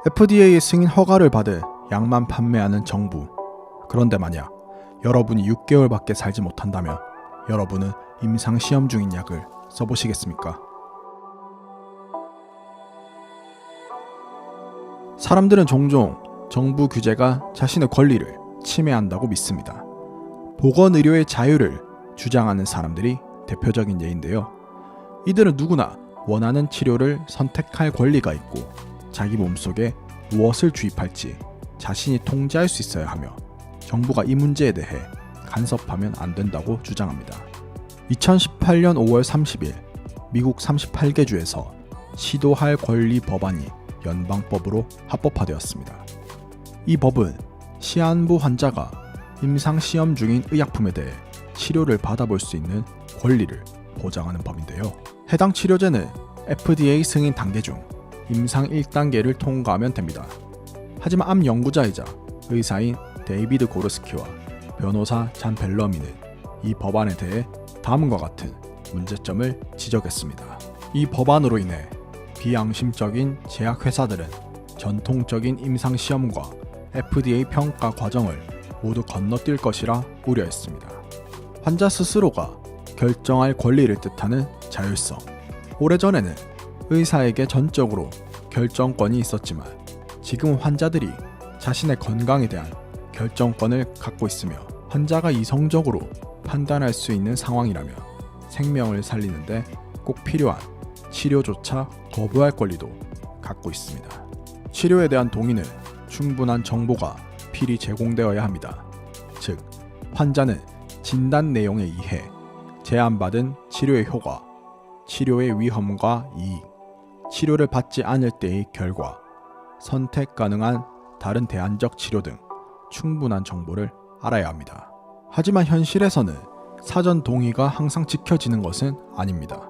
FDA의 승인 허가를 받은 약만 판매하는 정부. 그런데 만약 여러분이 6개월밖에 살지 못한다면 여러분은 임상시험 중인 약을 써보시겠습니까? 사람들은 종종 정부 규제가 자신의 권리를 침해한다고 믿습니다. 보건의료의 자유를 주장하는 사람들이 대표적인 예인데요. 이들은 누구나 원하는 치료를 선택할 권리가 있고 자기 몸속에 무엇을 주입할지 자신이 통제할 수 있어야 하며 정부가 이 문제에 대해 간섭하면 안 된다고 주장합니다. 2018년 5월 30일 미국 38개 주에서 시도할 권리 법안이 연방법으로 합법화되었습니다. 이 법은 시한부 환자가 임상시험 중인 의약품에 대해 치료를 받아볼 수 있는 권리를 보장하는 법인데요. 해당 치료제는 FDA 승인 단계 중 임상 1단계를 통과하면 됩니다. 하지만 암 연구자이자 의사인 데이비드 고르스키와 변호사 잔 벨러미는 이 법안에 대해 다음과 같은 문제점을 지적했습니다. 이 법안으로 인해 비양심적인 제약회사들은 전통적인 임상시험과 FDA 평가 과정을 모두 건너뛸 것이라 우려했습니다. 환자 스스로가 결정할 권리를 뜻하는 자율성. 오래전에는 의사에게 전적으로 결정권이 있었지만 지금 환자들이 자신의 건강에 대한 결정권을 갖고 있으며 환자가 이성적으로 판단할 수 있는 상황이라면 생명을 살리는데 꼭 필요한 치료조차 거부할 권리도 갖고 있습니다. 치료에 대한 동의는 충분한 정보가 필히 제공되어야 합니다. 즉, 환자는 진단 내용에 의해 제안받은 치료의 효과, 치료의 위험과 이익, 치료를 받지 않을 때의 결과, 선택 가능한 다른 대안적 치료 등 충분한 정보를 알아야 합니다. 하지만 현실에서는 사전 동의가 항상 지켜지는 것은 아닙니다.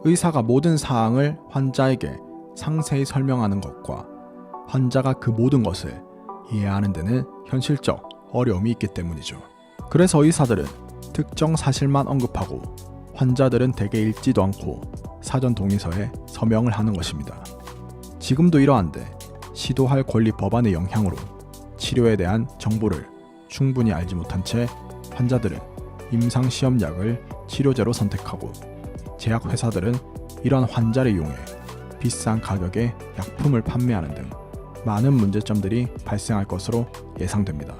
의사가 모든 사항을 환자에게 상세히 설명하는 것과 환자가 그 모든 것을 이해하는 데는 현실적 어려움이 있기 때문이죠. 그래서 의사들은 특정 사실만 언급하고 환자들은 대개 읽지도 않고 사전 동의서에 서명을 하는 것입니다. 지금도 이러한데 시도할 권리 법안의 영향으로 치료에 대한 정보를 충분히 알지 못한 채 환자들은 임상시험약을 치료제로 선택하고 제약회사들은 이런 환자를 이용해 비싼 가격의 약품을 판매하는 등 많은 문제점들이 발생할 것으로 예상됩니다.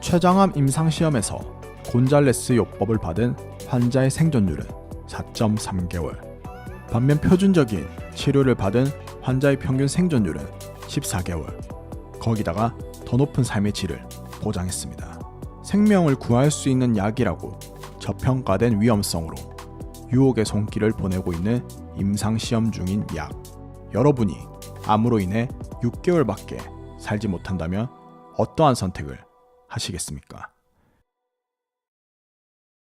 췌장암 임상시험에서 곤잘레스 요법을 받은 환자의 생존율은 4.3개월, 반면 표준적인 치료를 받은 환자의 평균 생존율은 14개월, 거기다가 더 높은 삶의 질을 보장했습니다. 생명을 구할 수 있는 약이라고 저평가된 위험성으로 유혹의 손길을 보내고 있는 임상시험 중인 약. 여러분이 암으로 인해 6개월밖에 살지 못한다면 어떠한 선택을 하시겠습니까?